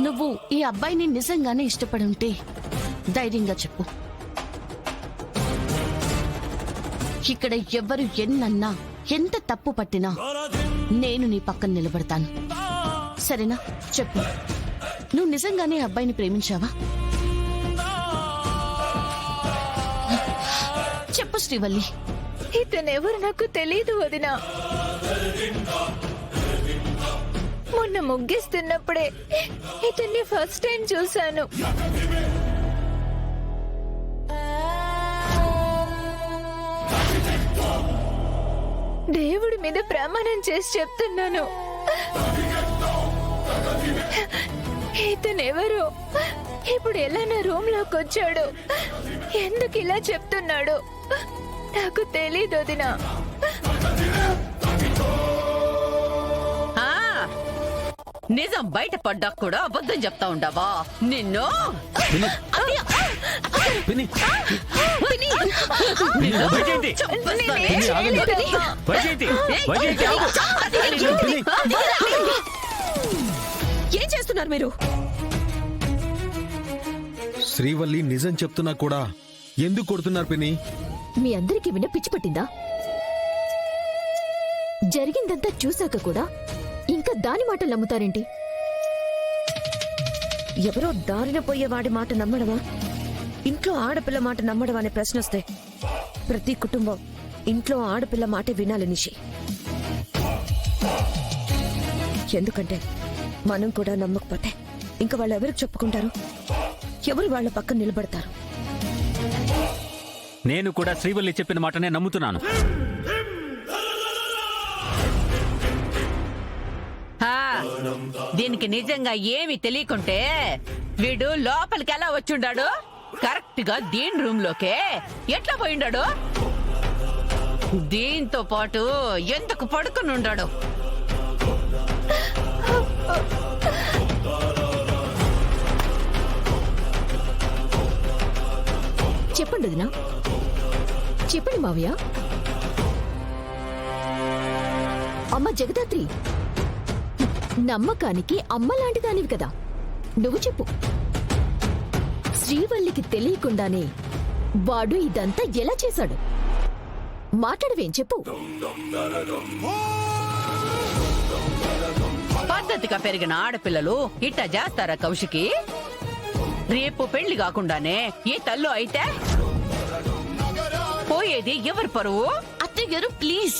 నువ్వు ఈ అబ్బాయిని నిజంగానే ఇష్టపడి ఉంటే ధైర్యంగా చెప్పు. ఇక్కడ ఎవ్వరు ఎన్నన్నా ఎంత తప్పు పట్టినా నేను నీ పక్కన నిలబడతాను. సరేనా? చెప్పు, నువ్వు నిజంగానే అబ్బాయిని ప్రేమించావా? చెప్పు శ్రీవల్లి. ఇతనెవరు నాకు తెలీదు వదినా. మొన్న ముగ్గేస్తున్నప్పుడే ఇతన్ని ఫస్ట్ టైం చూశాను. దేవుడి మీద ప్రమాణం చేసి చెప్తున్నాను, ఇతనెవరు, ఇప్పుడు ఎలా నా రూమ్ లోకి వచ్చాడు, ఎందుకు ఇలా చెప్తున్నాడు నాకు తెలీదు వదినా. నిజం బయట పడ్డా కూడా అబద్ధం చెప్తా ఉండవా? నిన్ను ఏం చేస్తున్నారు మీరు? శ్రీవల్లి నిజం చెప్తున్నా కూడా ఎందుకు కొడుతున్నారు పిన్ని? మీ అందరికీ విన్న పిచ్చి పట్టిందా? జరిగిందంతా చూశాక కూడా ఇంకా దాని మాట నమ్ముతారేంటి? ఎవరో దారిన పోయేవాడి మాట నమ్మడమా, ఇంట్లో ఆడపిల్ల మాట నమ్మడం అనే ప్రశ్న వస్తే ప్రతి కుటుంబం ఇంట్లో ఆడపిల్ల మాటే వినాలి నిషి. ఎందుకంటే మనం కూడా నమ్మకపోతే ఇంకా వాళ్ళు ఎవరికి చెప్పుకుంటారు? ఎవరు వాళ్ళ పక్కన నిలబడతారు? నేను కూడా శ్రీవల్లి చెప్పిన మాటనే నమ్ముతున్నాను. దీనికి నిజంగా ఏమి తెలియకుంటే వీడు లోపలికి ఎలా వచ్చుండాడు? కరెక్ట్ గా దీని రూమ్ లోకే ఎట్లా పోయిండాడు? దీంతో పాటు ఎందుకు పడుకుని ఉండాడు? చెప్పండి వదినా, చెప్పండి మావయ్య. అమ్మ జగదాత్రి, నమ్మకానికి అమ్మ లాంటి దానివి కదా, నువ్వు చెప్పు. శ్రీవల్లికి తెలియకుండానే వాడు ఇదంతా ఎలా చేశాడు? మాట్లాడవేం చెప్పు. పద్ధతిగా పెరిగిన ఆడపిల్లలు ఇట్టా చేస్తారా కౌశికి? రేపు పెళ్లి కాకుండానే ఈ తల్లు అయితే పోయేది ఎవరు పరువు? అత్తయ్య గారు ప్లీజ్.